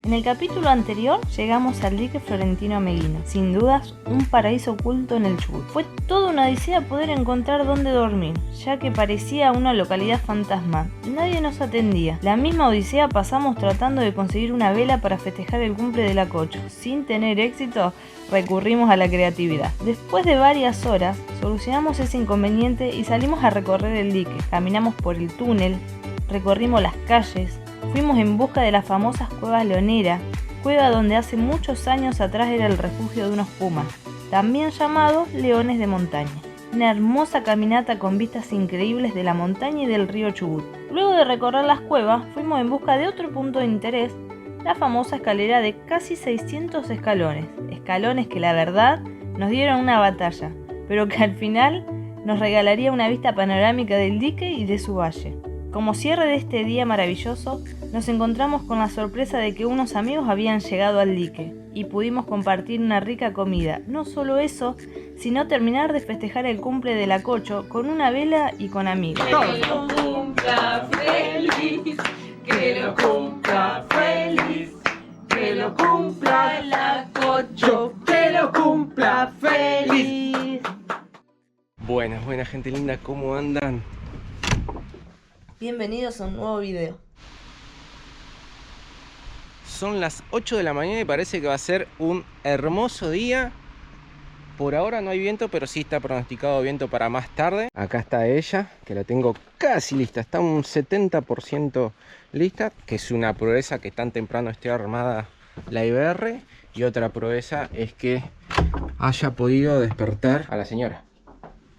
En el capítulo anterior llegamos al dique Florentino Ameghino, sin dudas un paraíso oculto en el Chubut. Fue toda una odisea poder encontrar dónde dormir, ya que parecía una localidad fantasma. Nadie nos atendía. La misma odisea pasamos tratando de conseguir una vela para festejar el cumple de la Cocho. Sin tener éxito, recurrimos a la creatividad. Después de varias horas, solucionamos ese inconveniente y salimos a recorrer el dique. Caminamos por el túnel, recorrimos las calles. Fuimos en busca de las famosas cuevas Leonera, cueva donde hace muchos años atrás era el refugio de unos pumas, también llamados leones de montaña. Una hermosa caminata con vistas increíbles de la montaña y del río Chubut. Luego de recorrer las cuevas, fuimos en busca de otro punto de interés, la famosa escalera de casi 600 escalones. Escalones que la verdad nos dieron una batalla, pero que al final nos regalaría una vista panorámica del dique y de su valle. Como cierre de este día maravilloso, nos encontramos con la sorpresa de que unos amigos habían llegado al dique y pudimos compartir una rica comida. No solo eso, sino terminar de festejar el cumple de la Cocho con una vela y con amigos. Que lo cumpla feliz, que lo cumpla feliz, que lo cumpla la Cocho, que lo cumpla feliz. Buenas gente linda, ¿cómo andan? Bienvenidos a un nuevo video. Son las 8 de la mañana y parece que va a ser un hermoso día. Por ahora no hay viento, pero sí está pronosticado viento para más tarde. Acá está ella, que la tengo casi lista, está un 70% lista, que es una proeza que tan temprano esté armada la IBR. Y otra proeza es que haya podido despertar a la señora.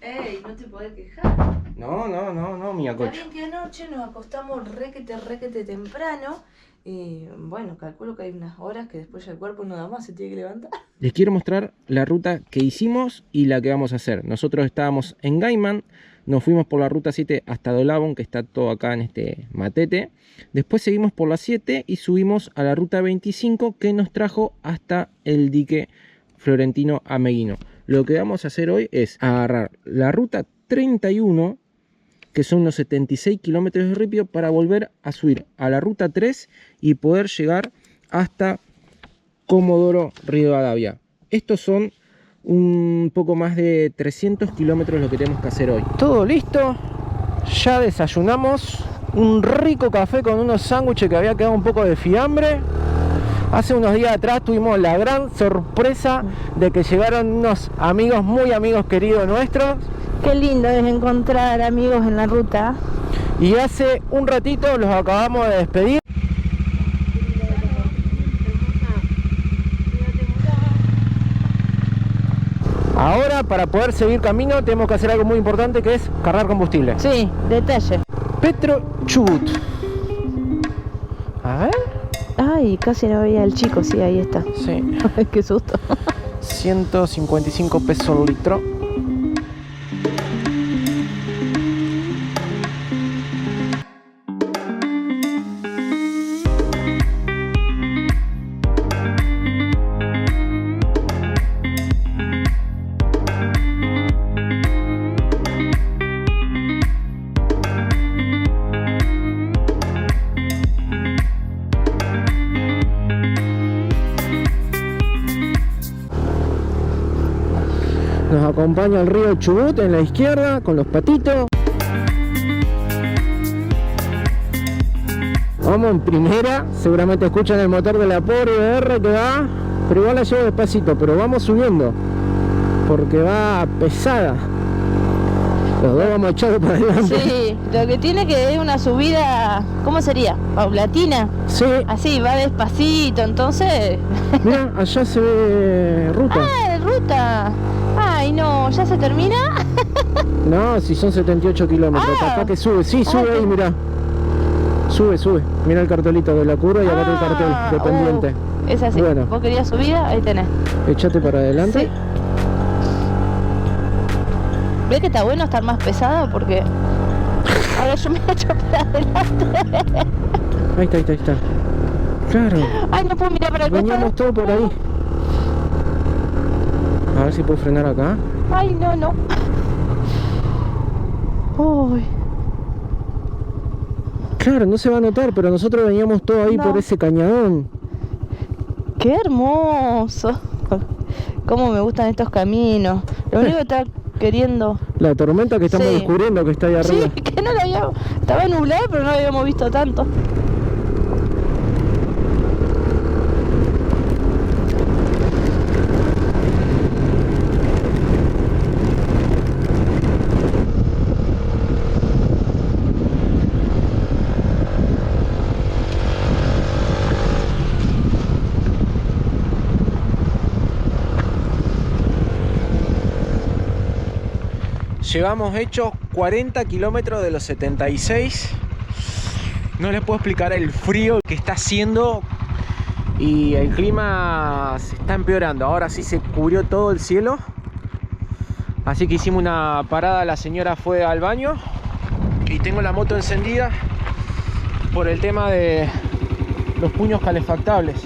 ¡Ey! No te podés quejar. No, mi Cocho. Está bien que anoche nos acostamos requete temprano. Y bueno, calculo que hay unas horas que después ya el cuerpo no da más, se tiene que levantar. Les quiero mostrar la ruta que hicimos y la que vamos a hacer. Nosotros estábamos en Gaiman, nos fuimos por la ruta 7 hasta Dolabón, que está todo acá en este matete. Después seguimos por la 7 y subimos a la ruta 25 que nos trajo hasta el dique Florentino Ameghino. Lo que vamos a hacer hoy es agarrar la ruta 31, que son unos 76 kilómetros de ripio, para volver a subir a la ruta 3 y poder llegar hasta Comodoro Rivadavia. Estos son un poco más de 300 kilómetros lo que tenemos que hacer hoy. Todo listo, ya desayunamos, un rico café con unos sándwiches que había quedado un poco de fiambre. Hace unos días atrás tuvimos la gran sorpresa de que llegaron unos amigos, muy amigos queridos nuestros. Qué lindo es encontrar amigos en la ruta. Y hace un ratito los acabamos de despedir. Ahora, para poder seguir camino, tenemos que hacer algo muy importante, que es cargar combustible. Sí, detalle. Petro Chubut. A ver. Ay, casi no veía al chico, sí, ahí está. Sí. Ay, qué susto. 155 pesos el litro. Nos acompaña el río Chubut en la izquierda con los patitos. Vamos en primera, seguramente escuchan el motor de la pobre IBR que va, pero igual la llevo despacito, pero vamos subiendo porque va pesada. Los dos vamos echados para adelante. Sí, lo que tiene que es una subida, ¿cómo sería? ¿Paulatina? Sí. Así, va despacito, entonces... Mira, allá se ve ruta. ¡Ah, ruta! ¡Ay, no! ¿Ya se termina? No, si son 78 kilómetros. Acá que sube, sí, sube ahí, mirá. Sube. Mira el cartelito de la curva y acá está el cartel de pendiente. Es así. Bueno. ¿Vos querías subida? Ahí tenés. Echate para adelante. Sí. ¿Ves que está bueno estar más pesada? Porque... Ahora yo me echo para adelante. Ahí está. Claro. Ay, no puedo mirar para el costado. Veníamos todo por ahí. A ver si puedo frenar acá. Ay, no. Uy. Claro, no se va a notar, pero nosotros veníamos todo ahí No. por ese cañadón. ¡Qué hermoso! Cómo me gustan estos caminos. Lo único que está queriendo... La tormenta que estamos Sí. descubriendo que está ahí arriba. Sí, que no la habíamos... Estaba nublado, pero no lo habíamos visto tanto. Llevamos hecho 40 kilómetros de los 76. No les puedo explicar el frío que está haciendo y el clima se está empeorando. Ahora sí se cubrió todo el cielo. Así que hicimos una parada, la señora fue al baño y tengo la moto encendida por el tema de los puños calefactables.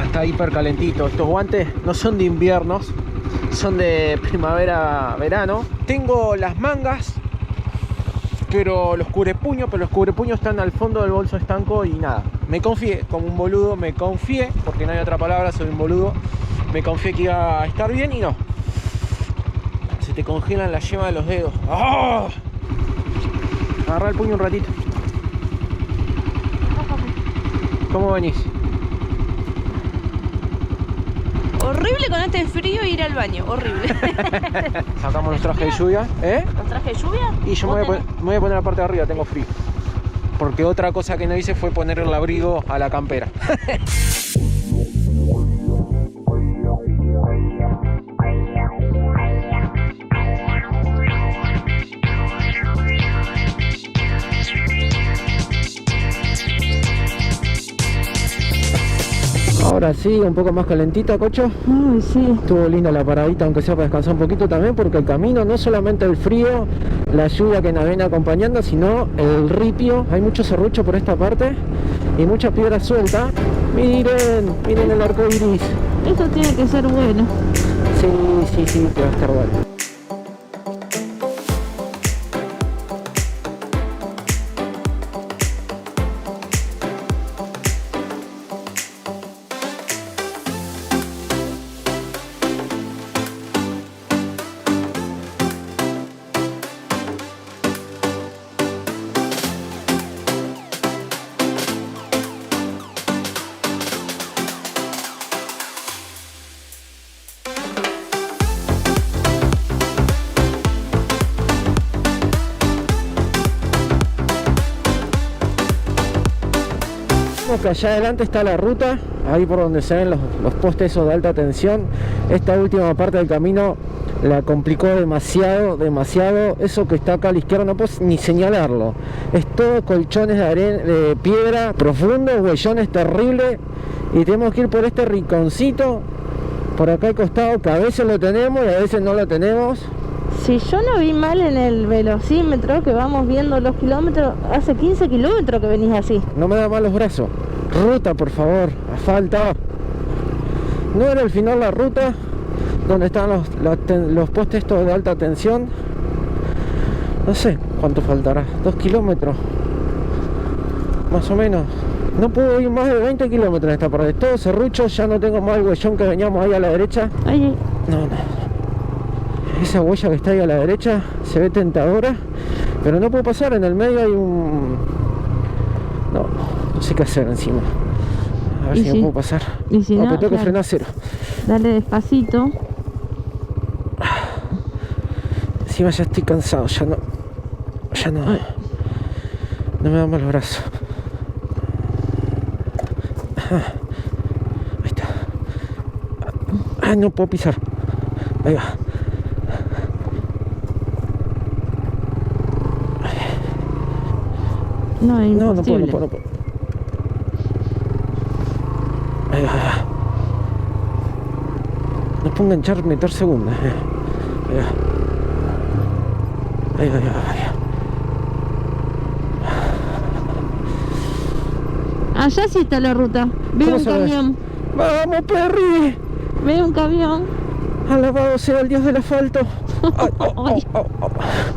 Está hiper calentito. Estos guantes no son de inviernos, son de primavera, verano. Tengo las mangas, pero los cubrepuños están al fondo del bolso estanco y nada. Me confié, como un boludo, porque no hay otra palabra, soy un boludo. Me confié que iba a estar bien y no. Se te congelan la yema de los dedos. ¡Oh! Agarrá el puño un ratito. ¿Cómo venís? Horrible con este frío ir al baño, horrible. Sacamos los trajes de lluvia. ¿Con traje de lluvia? Y yo me voy a poner la parte de arriba, tengo frío. Porque otra cosa que no hice fue poner el abrigo a la campera. Ahora sí, un poco más calentita, Cocho. Ay, sí. Estuvo linda la paradita, aunque sea para descansar un poquito también, porque el camino, no solamente el frío, la lluvia que nos viene acompañando, sino el ripio. Hay mucho serrucho por esta parte y mucha piedra suelta. Miren, miren el arco iris. Esto tiene que ser bueno. Sí, que va a estar bueno. Que allá adelante está la ruta, ahí por donde se ven los postes esos de alta tensión. Esta última parte del camino la complicó demasiado. Eso que está acá a la izquierda no puedo ni señalarlo, es todo colchones de arena, de piedra, profundos, huellones terribles, y tenemos que ir por este rinconcito por acá al costado, que a veces lo tenemos y a veces no lo tenemos. Si yo no vi mal en el velocímetro que vamos viendo los kilómetros, hace 15 kilómetros que venís así. No me da mal los brazos. Ruta, por favor, asfalta. No era el final la ruta, donde están los postes estos de alta tensión. No sé cuánto faltará, 2 kilómetros más o menos. No puedo ir más de 20 kilómetros en esta parte. Todo serrucho, ya no tengo más el huellón que veníamos ahí a la derecha. Ay. No. Esa huella que está ahí a la derecha se ve tentadora, pero no puedo pasar. En el medio hay un... No sé qué hacer encima. A ver si no puedo pasar. Y si no, pero tengo que claro, frenar cero. Dale despacito. Encima ya estoy cansado, ya no me dan más los brazos. Ahí está. No puedo pisar. Ahí va. No puedo. Ahí va. No puedo enganchar, meter segundas. Ahí va. Allá sí está la ruta. Veo un camión. ¡Vamos, Perry! Veo un camión. Alabado sea el Dios del asfalto.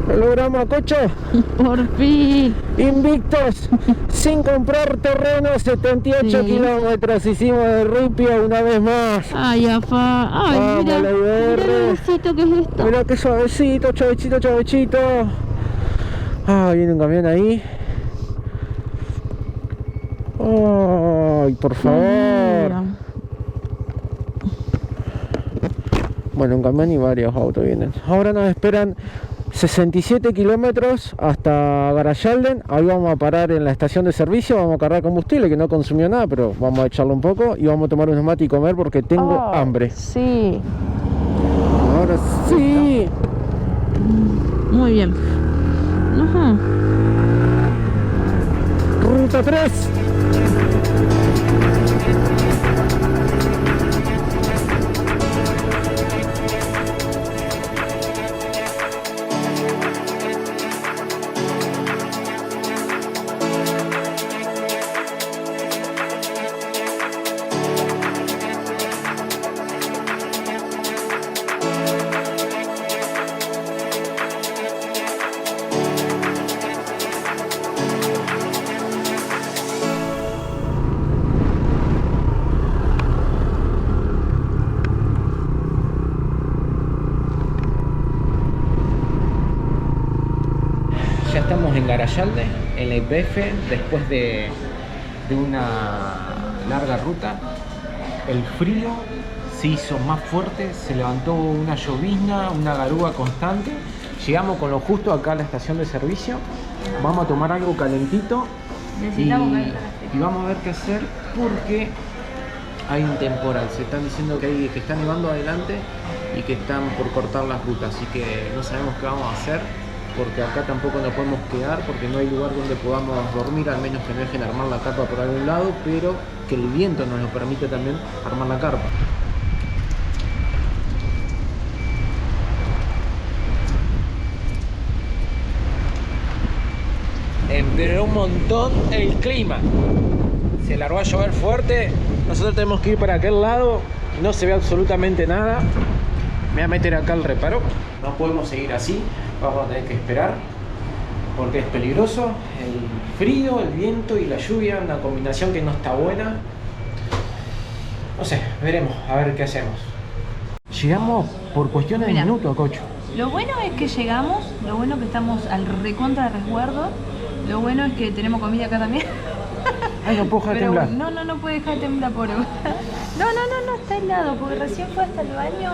Lo logramos, Cocho. Por fin. Invictos, sin comprar terreno, 78 Sí. kilómetros hicimos de Ripio una vez más. Ay, afá. Ay, Vamos, mira. la IBR. Mira el bolsito que es esto. Mirá qué suavecito, chavechito, chavechito. Ah, viene un camión ahí. Ay, por favor. Mira. Bueno, un camión y varios autos vienen. Ahora nos esperan 67 kilómetros hasta Garayalden. Ahí vamos a parar en la estación de servicio. Vamos a cargar combustible, que no consumió nada, pero vamos a echarlo un poco. Y vamos a tomar unos mates y comer porque tengo hambre. Sí. Ahora sí. Muy bien. Ajá. Ruta 3. Ya estamos en Garayalde, en la YPF, después de una larga ruta. El frío se hizo más fuerte, se levantó una llovizna, una garúa constante. Llegamos con lo justo acá a la estación de servicio. Vamos a tomar algo calentito y vamos a ver qué hacer porque hay un temporal. Se están diciendo que está nevando adelante y que están por cortar las rutas, así que no sabemos qué vamos a hacer, porque acá tampoco nos podemos quedar porque no hay lugar donde podamos dormir, al menos que nos dejen armar la carpa por algún lado, pero que el viento nos lo permite también armar la carpa. Empeoró un montón el clima, se largó a llover fuerte. Nosotros tenemos que ir para aquel lado, no se ve absolutamente nada. Me voy a meter acá al reparo, no podemos seguir así, vamos a tener que esperar porque es peligroso. El frío, el viento y la lluvia, una combinación que no está buena. No sé, veremos, a ver qué hacemos. Llegamos por cuestiones de minutos, Cocho. Lo bueno es que llegamos, lo bueno que estamos al recontra resguardo, lo bueno es que tenemos comida acá también. Ay, no puedo dejar de Pero temblar. no puede dejar de temblar, pobre. No, está helado, porque recién fue hasta el baño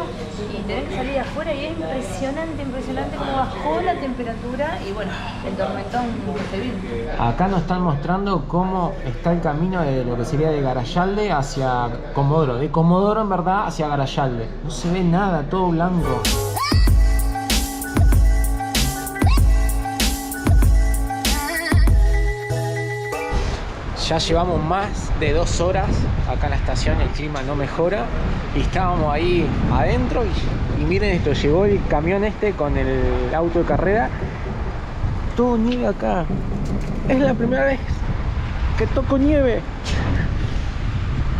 y tenés que salir afuera y es impresionante cómo bajó la temperatura y bueno, el tormentón que se vino. Acá nos están mostrando cómo está el camino de lo que sería de Garayalde hacia Comodoro. De Comodoro en verdad hacia Garayalde. No se ve nada, todo blanco. Ya llevamos más de 2 horas acá en la estación, el clima no mejora y estábamos ahí adentro y miren esto, llegó el camión este con el auto de carrera. Todo nieve acá. Es la primera vez que toco nieve.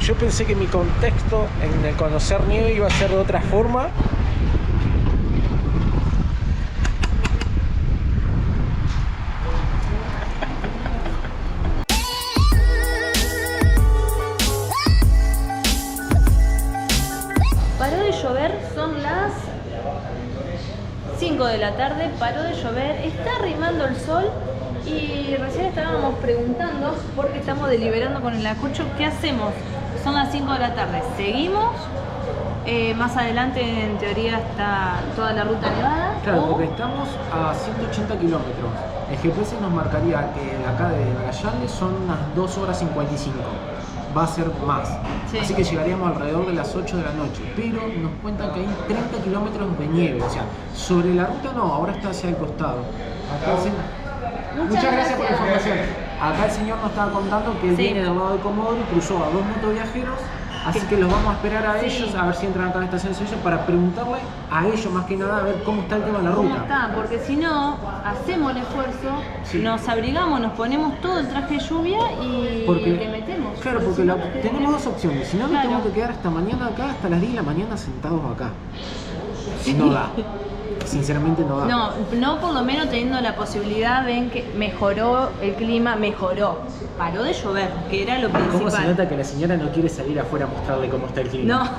Yo pensé que mi contexto en el conocer nieve iba a ser de otra forma. Paró de llover, son las 5 de la tarde, paró de llover, está arrimando el sol y recién estábamos preguntando, porque estamos deliberando con el Acucho, ¿qué hacemos? Son las 5 de la tarde, ¿seguimos? Más adelante en teoría está toda la ruta nevada. Claro, o- porque estamos a 180 kilómetros. El GPS nos marcaría que de acá de Garayalde son unas 2 horas 55. Va a ser más. Sí. Así que llegaríamos alrededor de las 8 de la noche. Pero nos cuentan que hay 30 kilómetros de nieve. O sea, sobre la ruta no, ahora está hacia el costado. Acá Muchas gracias por la información. Acá el señor nos estaba contando que él Sí. viene del lado de Comodoro y cruzó a 2 motoviajeros. Así que los vamos a esperar a Sí. ellos, a ver si entran acá a la estación de servicio para preguntarle a ellos más que nada a ver cómo está el tema de la ¿Cómo ruta. está? Porque si no, hacemos el esfuerzo, Sí. nos abrigamos, nos ponemos todo el traje de lluvia y Porque, le metemos. claro, Pero porque si no, tenemos dos opciones. Si no, nos Claro. tenemos que quedar hasta mañana acá, hasta las 10 de la mañana sentados acá. Si no da. sinceramente no da. No por lo menos teniendo la posibilidad, ven que mejoró el clima, paró de llover, que era lo principal. ¿Cómo se nota que la señora no quiere salir afuera a mostrarle cómo está el clima?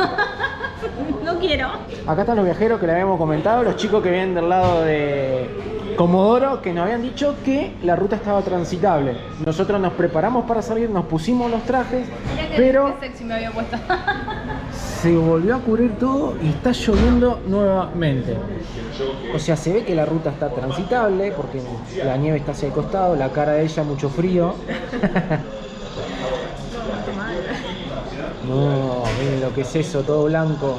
No quiero. Acá están los viajeros que le habíamos comentado, los chicos que vienen del lado de Comodoro, que nos habían dicho que la ruta estaba transitable. Nosotros nos preparamos para salir, nos pusimos los trajes, pero qué sexy me había puesto. se volvió a cubrir todo y está lloviendo nuevamente. O sea, se ve que la ruta está transitable porque la nieve está hacia el costado, la cara de ella mucho frío. No, miren lo que es eso, todo blanco.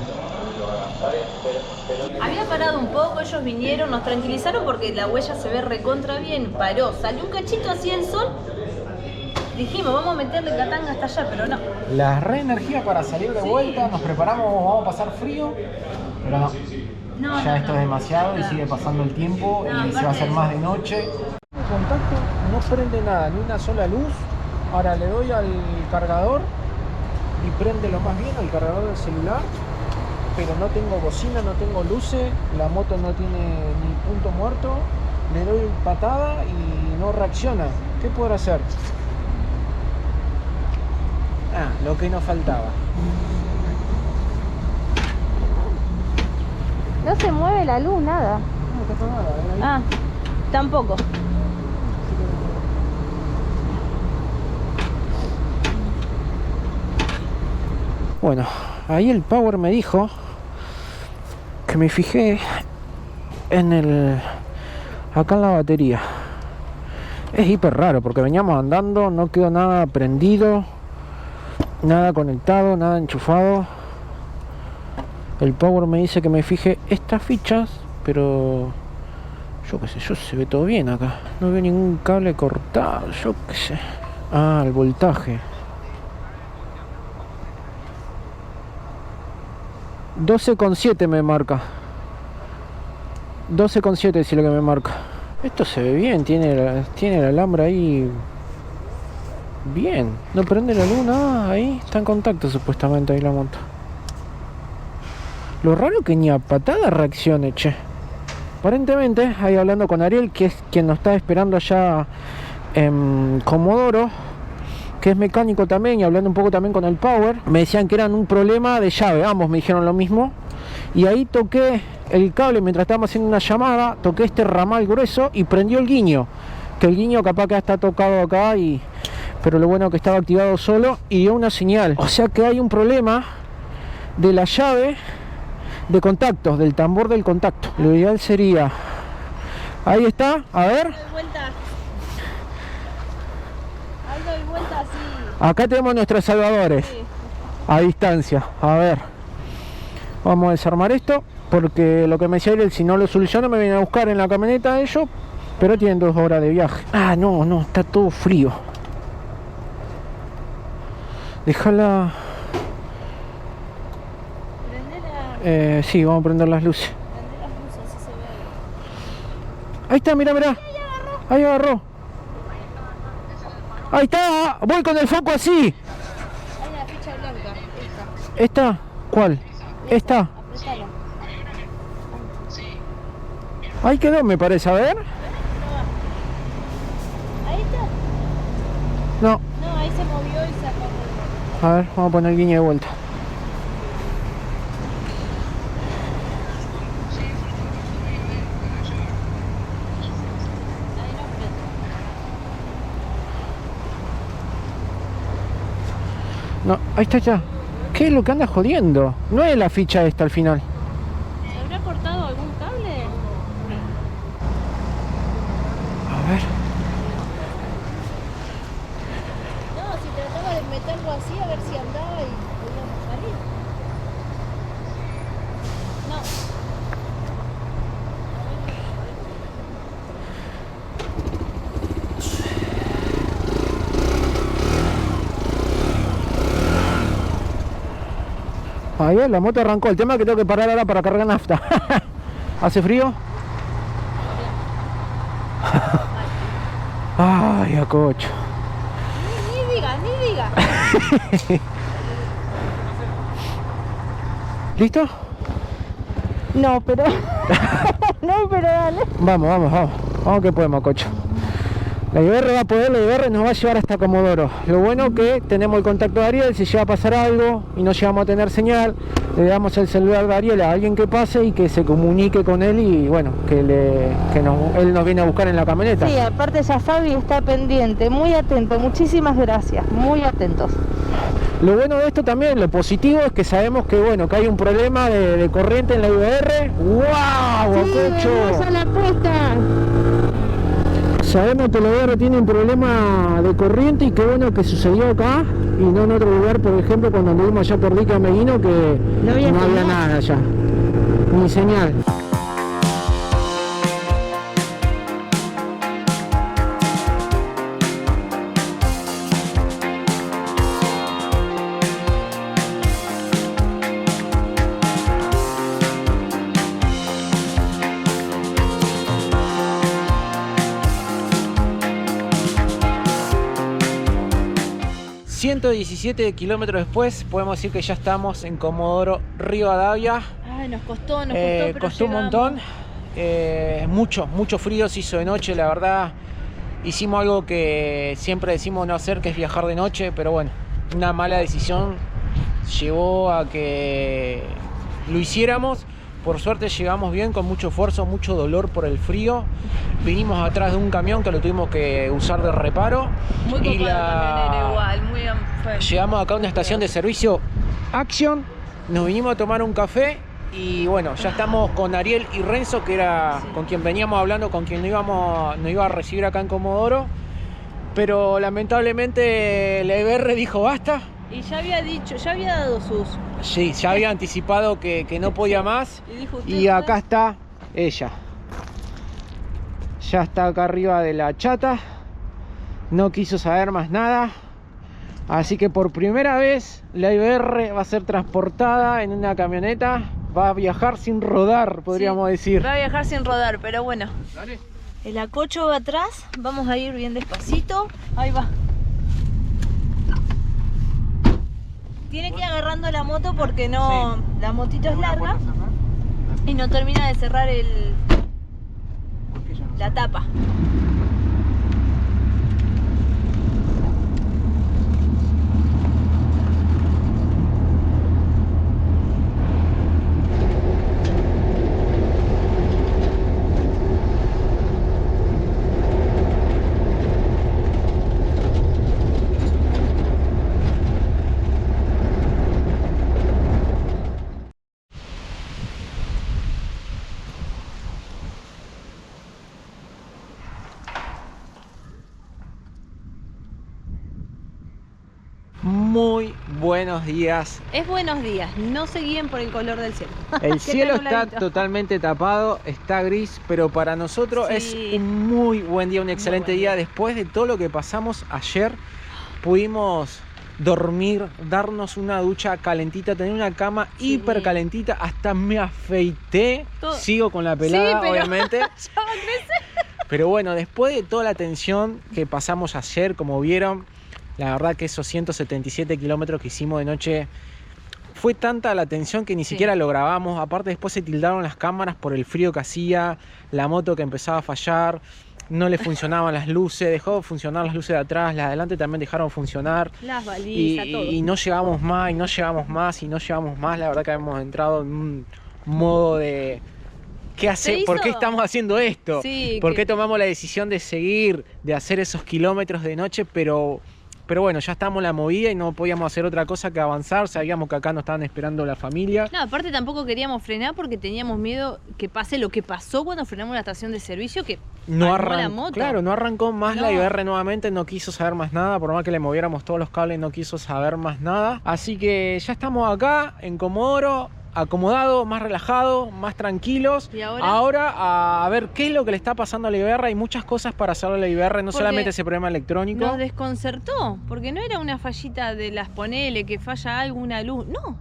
Había parado un poco, ellos vinieron, nos tranquilizaron porque la huella se ve recontra bien, paró, salió un cachito así el sol. Dijimos, vamos a meterle catanga hasta allá, pero no. La reenergía para salir de vuelta, nos preparamos, vamos a pasar frío, pero no. Ya esto es demasiado y sigue pasando el tiempo y se va a hacer más de noche. El contacto no prende nada, ni una sola luz. Ahora le doy al cargador y prende lo más bien al cargador del celular, pero no tengo bocina, no tengo luces, la moto no tiene ni punto muerto. Le doy patada y no reacciona. ¿Qué podrá hacer? Lo que nos faltaba. No se mueve la luz, nada. No está nada, Tampoco. Bueno, ahí el Power me dijo que me fijé acá en la batería. Es hiper raro porque veníamos andando, no quedó nada prendido, nada conectado, nada enchufado. El Power me dice que me fije estas fichas, pero yo qué sé, se ve todo bien acá. No veo ningún cable cortado, yo qué sé. El voltaje. 12,7 me marca. 12,7 es lo que me marca. Esto se ve bien, tiene el alambre ahí bien. No prende la luna, ahí está en contacto supuestamente ahí la moto. Lo raro que ni a patada reaccione, che. Aparentemente, ahí hablando con Ariel, que es quien nos está esperando allá en Comodoro, que es mecánico también, y hablando un poco también con el Power, me decían que eran un problema de llave, ambos me dijeron lo mismo. Y ahí toqué el cable mientras estábamos haciendo una llamada, toqué este ramal grueso y prendió el guiño. Que el guiño capaz que está tocado acá, pero lo bueno que estaba activado solo y dio una señal. O sea que hay un problema de la llave de contactos, del tambor del contacto. Lo ideal sería... Ahí está, a ver. Ahí doy vuelta así. Acá tenemos nuestros salvadores. Sí. A distancia, a ver. Vamos a desarmar esto, porque lo que me decía él, si no lo soluciono me vienen a buscar en la camioneta ellos, pero tienen 2 horas de viaje. No, está todo frío. Déjala... sí, vamos a prender las luces. Prende las luces, así se ve. Ahí está, mira. Ahí agarró. Ahí está, voy con el foco así. Hay una ficha blanca, ¿Esta? ¿Cuál? Esta. Apretala. Ahí quedó, me parece, a ver. Ahí está. No, No, ahí se movió y se apagó. a ver, vamos a poner el guiño de vuelta. No, ahí está ya. ¿Qué es lo que anda jodiendo? No es la ficha esta al final. ¿Se habrá cortado algún cable? A ver. No, si trataba de meterlo así a ver si andaba y podíamos salir. No. Ahí va, la moto arrancó. El tema es que tengo que parar ahora para cargar nafta. ¿Hace frío? Ay, a cocho. Ni diga. ¿Listo? No, pero... no, pero dale. Vamos que podemos, Cocho. La IBR va a poder, la IBR nos va a llevar hasta Comodoro. Lo bueno que tenemos el contacto de Ariel, si llega a pasar algo y no llegamos a tener señal, le damos el celular de Ariel a alguien que pase y que se comunique con él y bueno, él nos viene a buscar en la camioneta. Sí, aparte ya Fabi está pendiente, muy atento, muchísimas gracias, muy atentos. Lo bueno de esto también, lo positivo es que sabemos que bueno, que hay un problema de corriente en la IBR. ¡Wow! Sí, Cocho! vamos a la posta. Sabemos que la IBR tiene un problema de corriente y qué bueno que sucedió acá y no en otro lugar, por ejemplo, cuando anduvimos allá por Rica Meguino, que no había nada allá, ni señal. ...117 kilómetros después... ...podemos decir que ya estamos en Comodoro Rivadavia. Ay, nos costó, pero costó un montón. Mucho frío se hizo de noche, la verdad. Hicimos algo que siempre decimos no hacer, que es viajar de noche. Pero bueno, una mala decisión llevó a que lo hiciéramos. Por suerte llegamos bien, con mucho esfuerzo, mucho dolor por el frío. Vinimos atrás de un camión que lo tuvimos que usar de reparo. Muy copado camionero igual, muy... Llegamos acá a una estación de servicio Action, nos vinimos a tomar un café y bueno, ya estamos con Ariel y Renzo, que era con quien veníamos hablando, con quien nos iba a recibir acá en Comodoro. Pero lamentablemente la IBR dijo basta. Y ya había dado sus... Sí, ya había anticipado que no podía más. Y acá está ella. Ya está acá arriba de la chata. No quiso saber más nada. Así que por primera vez la IBR va a ser transportada en una camioneta. Va a viajar sin rodar, podríamos decir. Va a viajar sin rodar, pero bueno. Dale. El acocho va atrás. Vamos a ir bien despacito. Ahí va. Tiene que ir agarrando la moto porque no... Sí. La motito es larga y no termina de cerrar la tapa. Muy buenos días. Es buenos días, no se guíen por el color del cielo. El cielo está totalmente tapado, está gris, pero para nosotros sí, es un muy buen día, un excelente día. Después de todo lo que pasamos ayer, pudimos dormir, darnos una ducha calentita, tener una cama hiper calentita, hasta me afeité. Sigo con la pelada, sí, obviamente. Pero bueno, después de toda la tensión que pasamos ayer, como vieron, la verdad que esos 177 kilómetros que hicimos de noche, fue tanta la tensión que ni siquiera lo grabamos. Aparte después se tildaron las cámaras por el frío que hacía, la moto que empezaba a fallar, no le funcionaban las luces, dejó de funcionar las luces de atrás, las de adelante también dejaron de funcionar. Las balizas, todo. Y no llegamos más, y no llegamos más, y no llegamos más. La verdad que hemos entrado en un modo de... ¿Qué hacer? ¿Por qué estamos haciendo esto? Sí, ¿por qué tomamos la decisión de seguir, de hacer esos kilómetros de noche? Pero bueno, ya estamos en la movida y no podíamos hacer otra cosa que avanzar. Sabíamos que acá nos estaban esperando la familia. No, aparte tampoco queríamos frenar porque teníamos miedo que pase lo que pasó cuando frenamos en la estación de servicio, que no arrancó la moto. Claro, no arrancó más la IBR nuevamente, no quiso saber más nada. Por más que le moviéramos todos los cables, no quiso saber más nada. Así que ya estamos acá en Comodoro, acomodados, más relajados, más tranquilos. ¿Y ahora a ver qué es lo que le está pasando a la IBR? Hay muchas cosas para hacerle a la IBR, no solamente ese problema electrónico. Nos desconcertó, porque no era una fallita de las ponele, que falla alguna luz, no.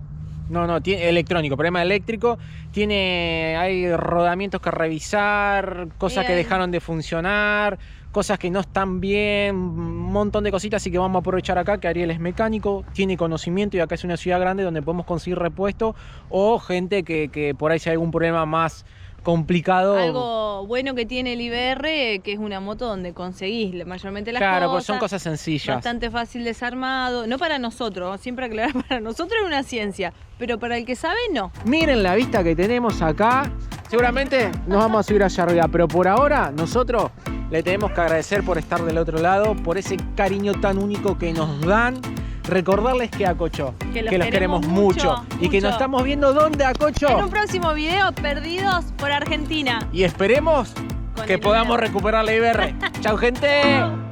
No, tiene electrónico, problema eléctrico. Hay rodamientos que revisar, cosas que dejaron de funcionar, cosas que no están bien, un montón de cositas, así que vamos a aprovechar acá que Ariel es mecánico, tiene conocimiento y acá es una ciudad grande donde podemos conseguir repuesto o gente que por ahí si hay algún problema más complicado. Algo bueno que tiene el IBR, que es una moto donde conseguís mayormente las claro, cosas. pues son cosas sencillas. Bastante fácil desarmado. No para nosotros, siempre aclarar, para nosotros es una ciencia, pero para el que sabe, no. Miren la vista que tenemos acá. Seguramente nos vamos a subir allá arriba, pero por ahora nosotros le tenemos que agradecer por estar del otro lado, por ese cariño tan único que nos dan. Recordarles que Acocho, que los queremos mucho y que nos estamos viendo ¿dónde, Acocho? En un próximo video, Perdidos por Argentina. Y esperemos que podamos recuperar la IBR. ¡Chau, gente!